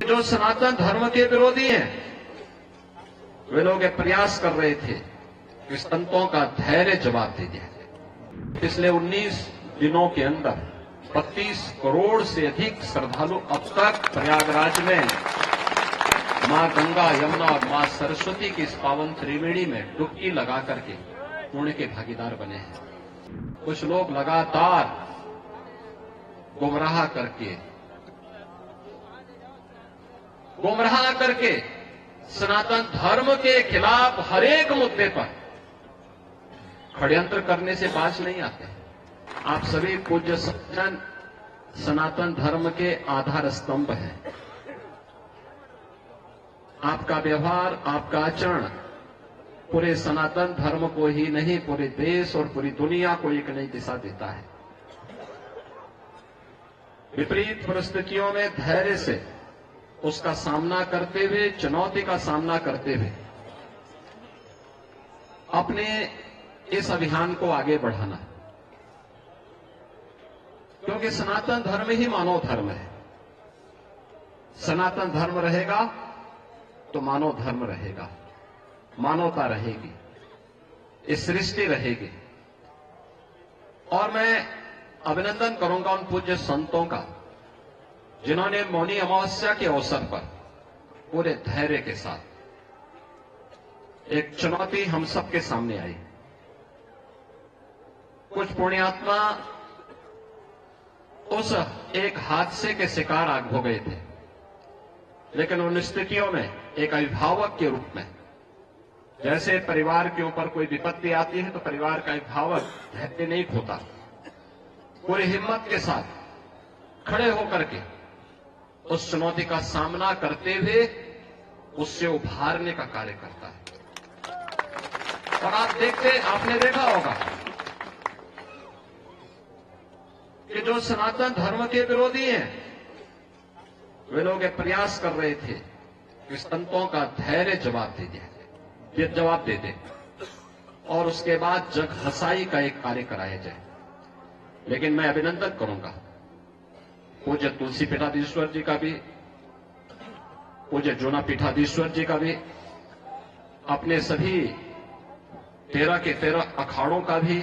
जो सनातन धर्म के विरोधी हैं, वे लोग एक प्रयास कर रहे थे कि संतों का धैर्य जवाब दे दिया जाए। पिछले 19 दिनों के अंदर 32 करोड़ से अधिक श्रद्धालु अब तक प्रयागराज में मां गंगा, यमुना और मां सरस्वती की इस पावन त्रिवेणी में डुबकी लगा करके पुण्य के भागीदार बने हैं। कुछ लोग लगातार गुमराह करके सनातन धर्म के खिलाफ हर एक मुद्दे पर षड्यंत्र करने से बाज नहीं आते। आप सभी पूज्य सज्जन सनातन धर्म के आधार स्तंभ हैं। आपका व्यवहार, आपका आचरण पूरे सनातन धर्म को ही नहीं, पूरे देश और पूरी दुनिया को एक नई दिशा देता है। विपरीत परिस्थितियों में धैर्य से उसका सामना करते हुए, चुनौती का सामना करते हुए अपने इस अभियान को आगे बढ़ाना, क्योंकि सनातन धर्म ही मानव धर्म है। सनातन धर्म रहेगा तो मानव धर्म रहेगा, मानवता रहेगी, इस सृष्टि रहेगी। और मैं अभिनंदन करूंगा उन पूज्य संतों का जिन्होंने मौनी अमावस्या के अवसर पर पूरे धैर्य के साथ एक चुनौती हम सबके सामने आई। कुछ पुण्यात्मा उस एक हादसे के शिकार हो गए थे, लेकिन उन स्थितियों में एक अभिभावक के रूप में, जैसे परिवार के ऊपर कोई विपत्ति आती है तो परिवार का अभिभावक धैर्य नहीं खोता, पूरी हिम्मत के साथ खड़े होकर के उस चुनौती का सामना करते हुए उससे उभारने का कार्य करता है। और आपने देखा होगा कि जो सनातन धर्म के विरोधी हैं, वे लोग एक प्रयास कर रहे थे कि संतों का धैर्य जवाब दे दिया जाए, ये जवाब दे दे और उसके बाद जग हसाई का एक कार्य कराया जाए। लेकिन मैं अभिनंदन करूंगा पूज्य तुलसी पीठाधीश्वर जी का भी, पूज्य जूना पीठाधीश्वर जी का भी, अपने सभी 13 के 13 अखाड़ों का भी,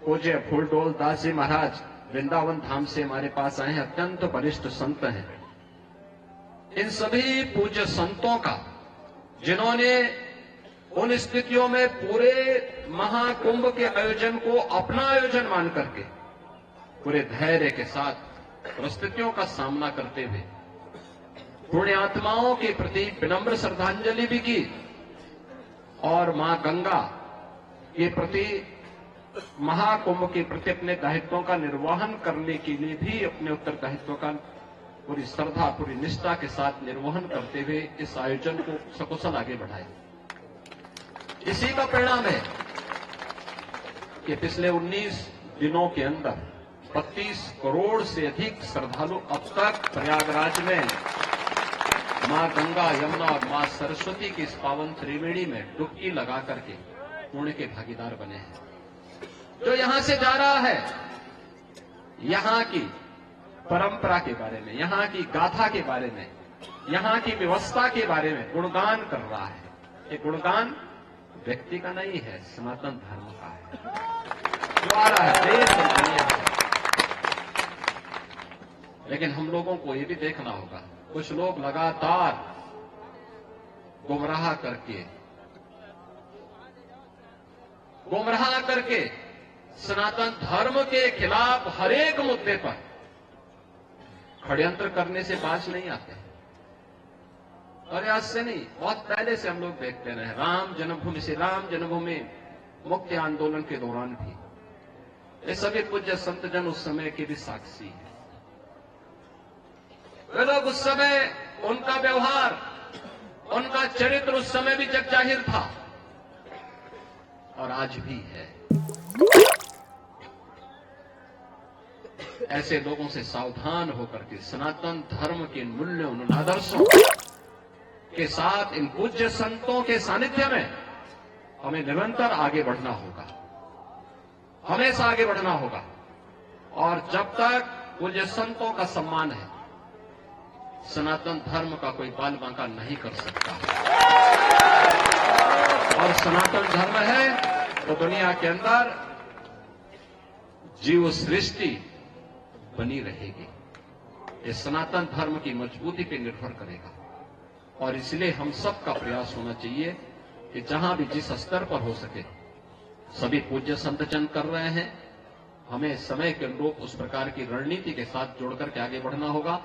पूज्य फूलडोल दास जी महाराज वृंदावन धाम से हमारे पास आए हैं, अत्यंत वरिष्ठ संत हैं। इन सभी पूज्य संतों का जिन्होंने उन स्थितियों में पूरे महाकुंभ के आयोजन को अपना आयोजन मान करके पूरे धैर्य के साथ परिस्थितियों का सामना करते हुए पुण्यात्माओं के प्रति विनम्र श्रद्धांजलि भी की और मां गंगा के प्रति, महाकुंभ के प्रति अपने दायित्वों का निर्वहन करने के लिए भी अपने उत्तरदायित्व का पूरी श्रद्धा, पूरी निष्ठा के साथ निर्वहन करते हुए इस आयोजन को सकुशल आगे बढ़ाए। इसी का परिणाम है कि पिछले 19 दिनों के अंदर 32 करोड़ से अधिक श्रद्धालु अब तक प्रयागराज में मां गंगा, यमुना और मां सरस्वती की इस पावन त्रिवेणी में डुबकी लगा करके पुण्य के भागीदार बने हैं। जो यहां से जा रहा है, यहां की परंपरा के बारे में, यहां की गाथा के बारे में, यहां की व्यवस्था के बारे में गुणगान कर रहा है। ये गुणगान व्यक्ति का नहीं है, सनातन धर्म का है जो आ रहा है देश और दुनिया में। लेकिन हम लोगों को ये भी देखना होगा, कुछ लोग लगातार गुमराह करके सनातन धर्म के खिलाफ हर एक मुद्दे पर षड्यंत्र करने से बाज नहीं आते। और आज से नहीं, बहुत पहले से हम लोग देखते रहे। राम जन्मभूमि से, राम जन्मभूमि मुक्ति आंदोलन के दौरान भी ये सभी पूज्य संत जन उस समय के भी साक्षी हैं। वे लोग उस समय, उनका व्यवहार, उनका चरित्र उस समय भी जग जाहिर था और आज भी है। ऐसे लोगों से सावधान होकर के सनातन धर्म के मूल्यों, उन आदर्शों के साथ इन पूज्य संतों के सानिध्य में हमें निरंतर आगे बढ़ना होगा, हमेशा आगे बढ़ना होगा। और जब तक पूज्य संतों का सम्मान है, सनातन धर्म का कोई बाल बांका नहीं कर सकता। और सनातन धर्म है तो दुनिया के अंदर जीव सृष्टि बनी रहेगी। ये सनातन धर्म की मजबूती पर निर्भर करेगा। और इसलिए हम सबका प्रयास होना चाहिए कि जहां भी जिस स्तर पर हो सके, सभी पूज्य संतजन कर रहे हैं, हमें समय के अनुरूप उस प्रकार की रणनीति के साथ जोड़कर के आगे बढ़ना होगा।